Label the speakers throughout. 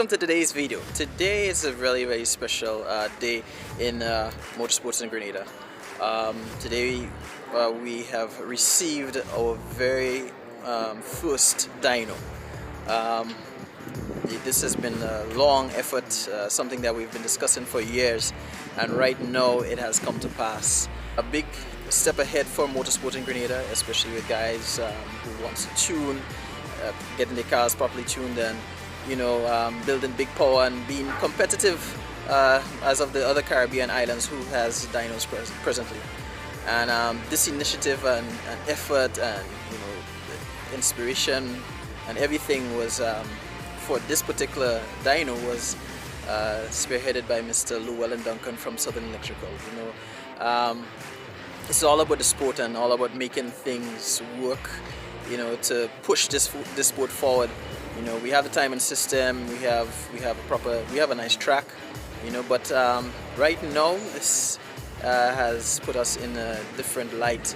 Speaker 1: welcome to today's video. Today is a very special day in motorsports in Grenada. Today we have received our very first dyno. This has been a long effort, something that we've been discussing for years, and right now it has come to pass. A big step ahead for motorsport in Grenada, especially with guys who want to tune, getting their cars properly tuned, and building big power and being competitive as of the other Caribbean islands who has dynos presently. And this initiative and effort and inspiration and everything was for this particular dyno was spearheaded by Mr. Llewelyn Duncan from Southern Electrical. It's all about the sport and all about making things work, to push this sport forward. We have the timing system, we have a nice track, but right now this has put us in a different light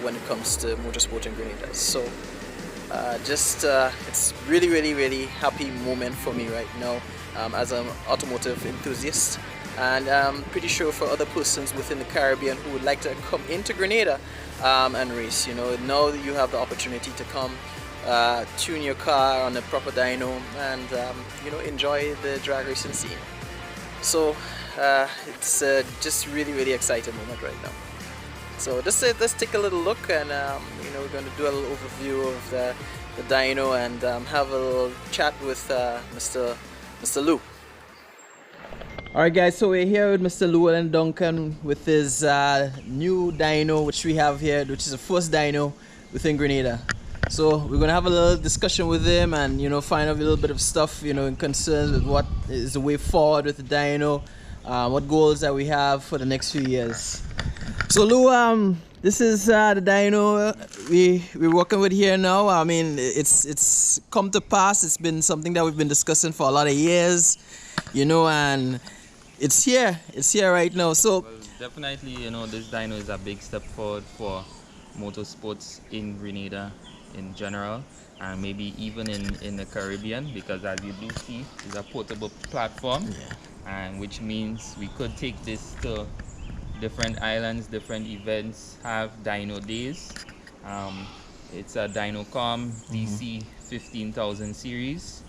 Speaker 1: when it comes to motorsport in Grenada. So it's really happy moment for me right now as an automotive enthusiast, and I'm pretty sure for other persons within the Caribbean who would like to come into Grenada and race. Now you have the opportunity to come tune your car on a proper dyno and enjoy the drag racing scene. So it's just really exciting moment right now. So let's take a little look, and we're going to do a little overview of the dyno and have a little chat with Mr. Lou. Alright guys, so we're here with Mr. Llewelyn Duncan with his new dyno, which we have here, which is the first dyno within Grenada. So we're gonna have a little discussion with him and find out a little bit of stuff in concerns with what is the way forward with the dyno, what goals that we have for the next few years. So Lou, this is the dyno we're working with here now. I mean, it's come to pass. It's been something that we've been discussing for a lot of years, and it's here right now. So
Speaker 2: well, definitely, this dyno is a big step forward for motorsports in Grenada in general, and maybe even in the Caribbean, because as you do see, it's a portable platform, and which means we could take this to different islands, different events, have dyno days. It's a Dynocom DC 15,000 series.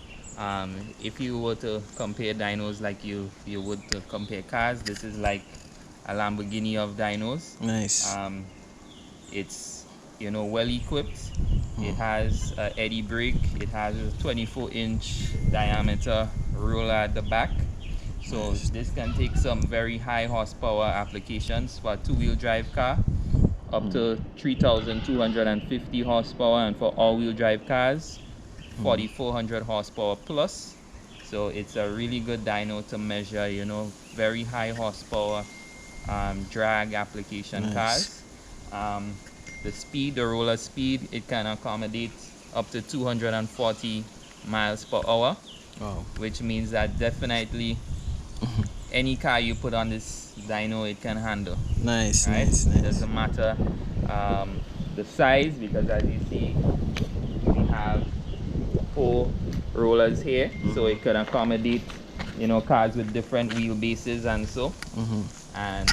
Speaker 2: If you were to compare dynos like you would to compare cars, this is like a Lamborghini of dynos.
Speaker 1: Nice.
Speaker 2: It's well equipped. It has an eddy brake. It has a 24-inch diameter roller at the back. So this can take some very high horsepower applications for a two-wheel drive car, up to 3,250 horsepower, and for all-wheel drive cars, 4,400 horsepower plus. So it's a really good dyno to measure, very high horsepower drag application cars. The speed, the roller speed, it can accommodate up to 240 miles per hour.
Speaker 1: Wow. Which
Speaker 2: means that definitely any car you put on this dyno, it can handle.
Speaker 1: Nice,
Speaker 2: right?
Speaker 1: nice.
Speaker 2: It doesn't matter the size, because as you see, we have 4 rollers here, so it can accommodate cars with different wheelbases and so. And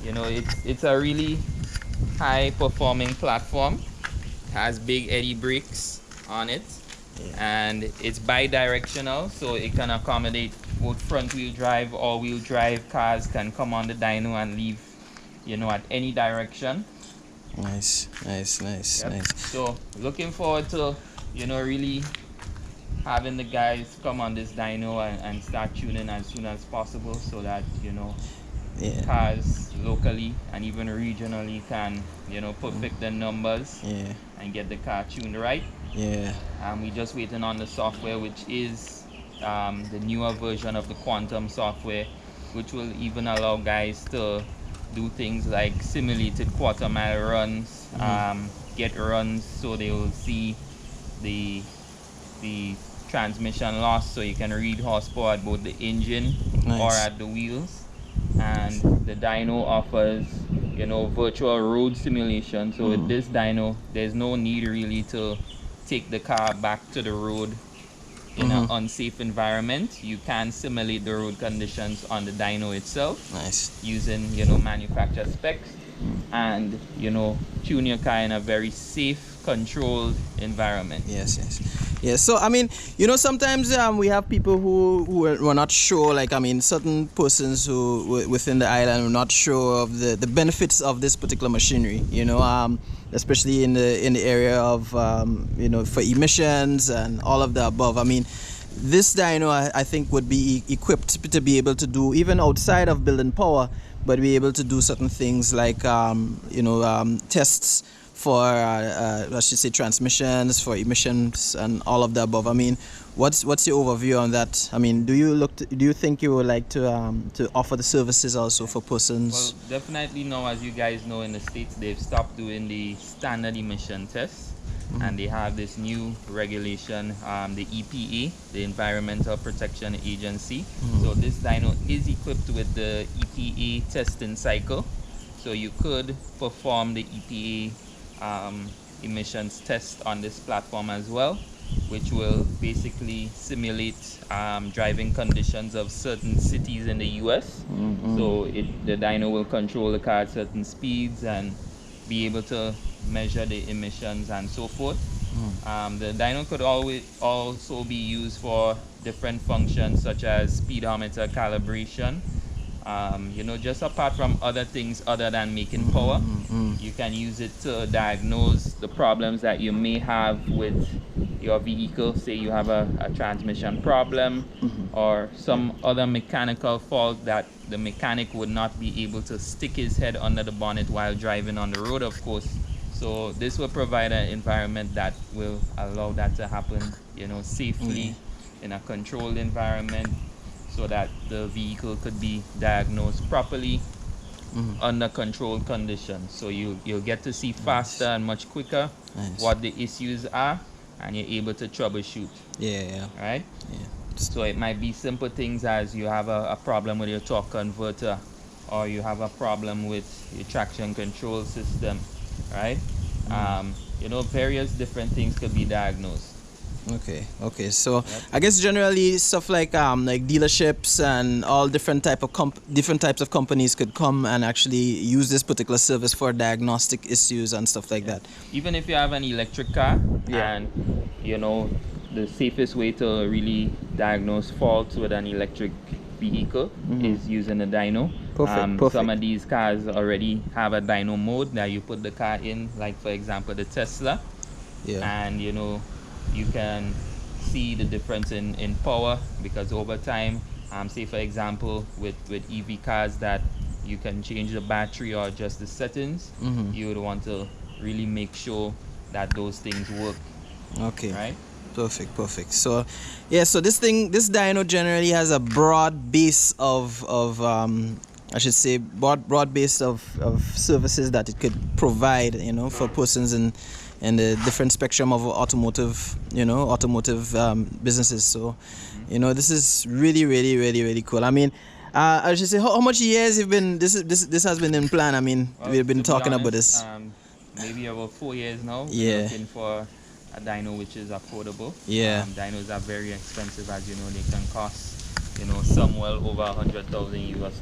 Speaker 2: it's a really high performing platform. It has big eddy brakes on it, and it's bi-directional, so it can accommodate both front wheel drive, all wheel drive cars can come on the dyno and leave at any direction.
Speaker 1: Nice.
Speaker 2: So looking forward to really having the guys come on this dyno and start tuning as soon as possible, so that cars locally and even regionally can perfect the numbers and get the car tuned right. We're just waiting on the software, which is the newer version of the Quantum software, which will even allow guys to do things like simulated quarter mile runs, get runs, so they will see the transmission loss, so you can read horsepower at both the engine or at the wheels. And the dyno offers virtual road simulation. So with this dyno, there's no need really to take the car back to the road in an unsafe environment, you can simulate the road conditions on the dyno itself.
Speaker 1: Nice.
Speaker 2: Using, manufacturer specs, and, tune your car in a very safe, controlled environment.
Speaker 1: Yes. So I mean, sometimes we have people who are not sure. Like, I mean, certain persons who within the island are not sure of the benefits of this particular machinery. Especially in the area of for emissions and all of the above. I mean, this dyno I think would be equipped to be able to do even outside of building power, but be able to do certain things like tests for I should say transmissions, for emissions and all of the above. I mean, what's your overview on that? I mean, do you think you would like to offer the services also for persons?
Speaker 2: Well, definitely now, as you guys know, in the States they've stopped doing the standard emission tests, and they have this new regulation, the EPA, the Environmental Protection Agency. So this dyno is equipped with the EPA testing cycle, so you could perform the EPA emissions test on this platform as well, which will basically simulate driving conditions of certain cities in the US. So the dyno will control the car at certain speeds and be able to measure the emissions and so forth. The dyno could also be used for different functions such as speedometer calibration. Just apart from other things other than making power, you can use it to diagnose the problems that you may have with your vehicle. Say you have a transmission problem or some other mechanical fault that the mechanic would not be able to stick his head under the bonnet while driving on the road, of course. So this will provide an environment that will allow that to happen, safely in a controlled environment, so that the vehicle could be diagnosed properly under controlled conditions. So you'll get to see faster and much quicker what the issues are, and you're able to troubleshoot. Right? So it might be simple things as you have a problem with your torque converter, or you have a problem with your traction control system, right? Various different things could be diagnosed.
Speaker 1: Okay. So I guess generally stuff like dealerships and all different types of companies could come and actually use this particular service for diagnostic issues and stuff like that.
Speaker 2: Even if you have an electric car, and the safest way to really diagnose faults with an electric vehicle is using a dyno.
Speaker 1: Perfect.
Speaker 2: Some of these cars already have a dyno mode that you put the car in, like for example the Tesla, and you can see the difference in power, because over time, say for example with EV cars that you can change the battery or adjust the settings, you would want to really make sure that those things work. Right?
Speaker 1: Perfect. So so this dyno generally has a broad base of I should say broad base of services that it could provide, for persons in the different spectrum of automotive businesses. So this is really cool. I mean, I should say, how much years you've been this has been in plan? I mean, we've been talking about this
Speaker 2: maybe about 4 years now. Looking for a dyno which is affordable. Dynos are very expensive, as you know. They can cost some well over $100,000 US.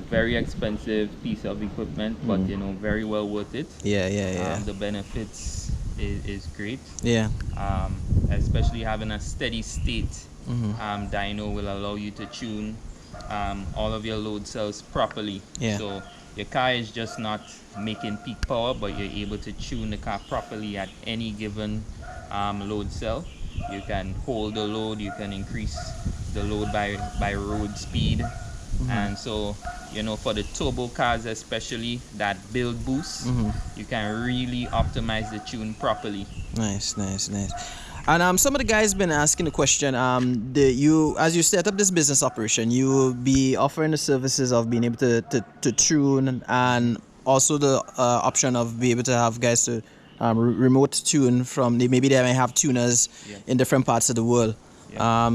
Speaker 2: Very expensive piece of equipment, but very well worth it. The benefits is great. Especially having a steady state dyno will allow you to tune all of your load cells properly. So your car is just not making peak power, but you're able to tune the car properly at any given load cell. You can hold the load, you can increase the load by road speed. And so for the turbo cars especially, that build boost, you can really optimize the tune properly. Nice.
Speaker 1: And some of the guys been asking the question, as you set up this business operation, you will be offering the services of being able to tune, and also the option of being able to have guys to remote tune from, maybe they may have tuners in different parts of the world.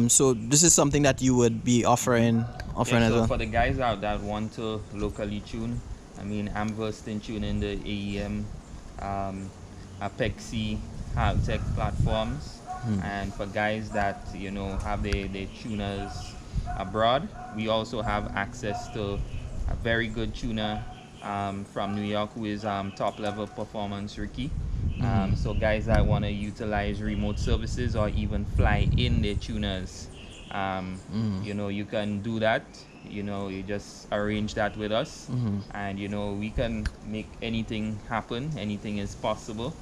Speaker 1: So this is something that you would be offering as well.
Speaker 2: For the guys out that want to locally tune, I mean, I'm versed in tuning the AEM, Apexi, Haltech platforms. And for guys that, you know, have their tuners abroad, we also have access to a very good tuner from New York who is top level performance Ricky. So guys that want to utilize remote services or even fly in their tuners, you know, you can do that. You know, you just arrange that with us, and you know, we can make anything happen. Anything is possible.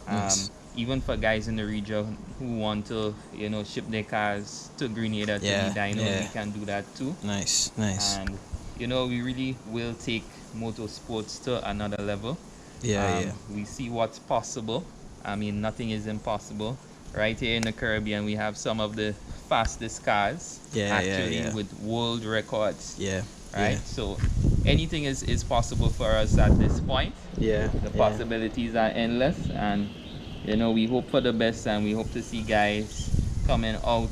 Speaker 1: Nice.
Speaker 2: Even for guys in the region who want to, you know, ship their cars to Grenada to
Speaker 1: Yeah,
Speaker 2: be dyno,
Speaker 1: yeah.
Speaker 2: we can do that too.
Speaker 1: Nice, nice.
Speaker 2: And you know, we really will take motorsports to another level.
Speaker 1: Yeah.
Speaker 2: We see what's possible. I mean, nothing is impossible. Right here in the Caribbean, we have some of the fastest cars, actually, with world records.
Speaker 1: Yeah.
Speaker 2: Right. So anything is possible for us at this point.
Speaker 1: Yeah.
Speaker 2: The possibilities are endless, and you know, we hope for the best, and we hope to see guys coming out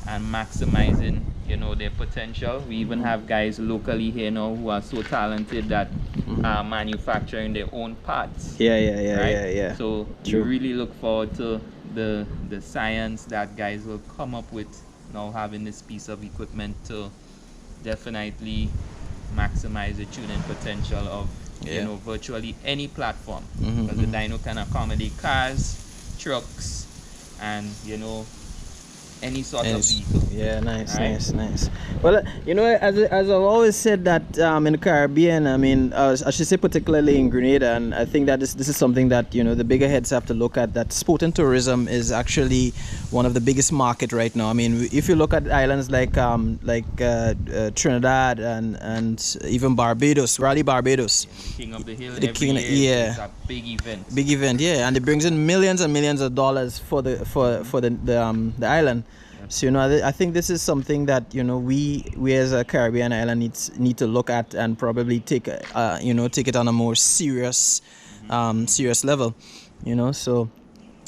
Speaker 2: and maximizing, you know, their potential. We even have guys locally here now who are so talented that are manufacturing their own parts.
Speaker 1: Yeah.
Speaker 2: So
Speaker 1: True.
Speaker 2: we really look forward to the science that guys will come up with now, having this piece of equipment to definitely maximize the tuning potential of you know, virtually any platform, because the dyno can accommodate cars, trucks, and you know, any sort of vehicle.
Speaker 1: Yeah, nice. Well, you know, as I've always said that in the Caribbean, I mean, I should say particularly in Grenada, and I think that this is something that, you know, the bigger heads have to look at, that sport and tourism is actually one of the biggest market right now. I mean, if you look at islands like Trinidad and even Barbados, Raleigh, Barbados.
Speaker 2: The King of the Hill,
Speaker 1: The
Speaker 2: every
Speaker 1: King,
Speaker 2: year is a big event.
Speaker 1: Big event, yeah, and it brings in millions and millions of dollars for the island. So, you know, I think this is something that, you know, we as a Caribbean island need to look at and probably take it on a more serious level, you know. So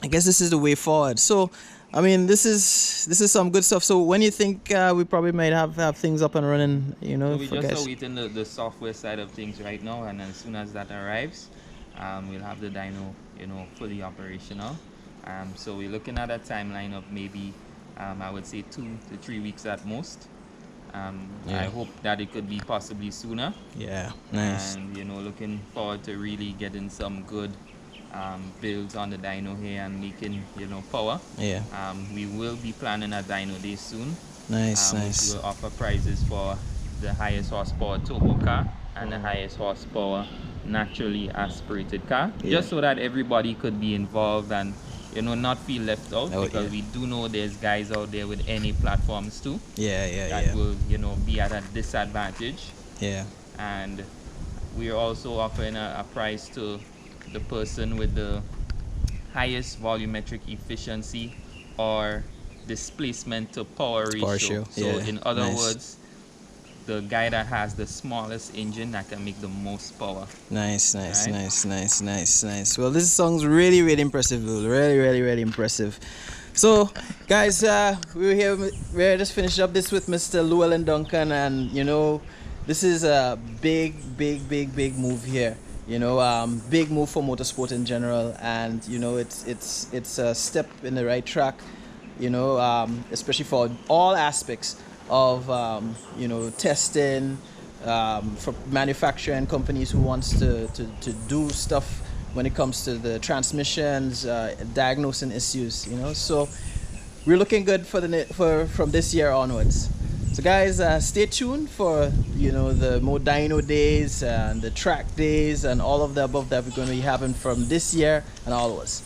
Speaker 1: I guess this is the way forward. So I mean, this is some good stuff. So when you think we probably might have things up and running, you know,
Speaker 2: so
Speaker 1: for
Speaker 2: we just
Speaker 1: guys?
Speaker 2: awaiting the software side of things right now, and as soon as that arrives, we'll have the dyno, you know, fully operational. So we're looking at a timeline of maybe I would say 2 to 3 weeks at most. I hope that it could be possibly sooner.
Speaker 1: Yeah, nice.
Speaker 2: And you know, looking forward to really getting some good builds on the dyno here and making, you know, power.
Speaker 1: Yeah.
Speaker 2: We will be planning a dyno day soon.
Speaker 1: Nice.
Speaker 2: Which will offer prizes for the highest horsepower turbo car and the highest horsepower naturally aspirated car, just so that everybody could be involved and, you know, not feel left out, because we do know there's guys out there with any platforms too. That will, you know, be at a disadvantage.
Speaker 1: Yeah.
Speaker 2: And we're also offering a prize to the person with the highest volumetric efficiency or displacement to power ratio. So in other words, the guy that has the smallest engine that can make the most power. Nice.
Speaker 1: Well, this song's really impressive, Lou. Really impressive. So guys, we're just finished up this with Mr. Llewelyn Duncan, and you know, this is a big move here. You know, big move for motorsport in general, and you know, it's a step in the right track. You know, especially for all aspects of you know, testing, for manufacturing companies who wants to do stuff when it comes to the transmissions, diagnosing issues. You know, so we're looking good from this year onwards. So guys, stay tuned for, you know, the more dyno days and the track days and all of the above that we're going to be having from this year and onwards.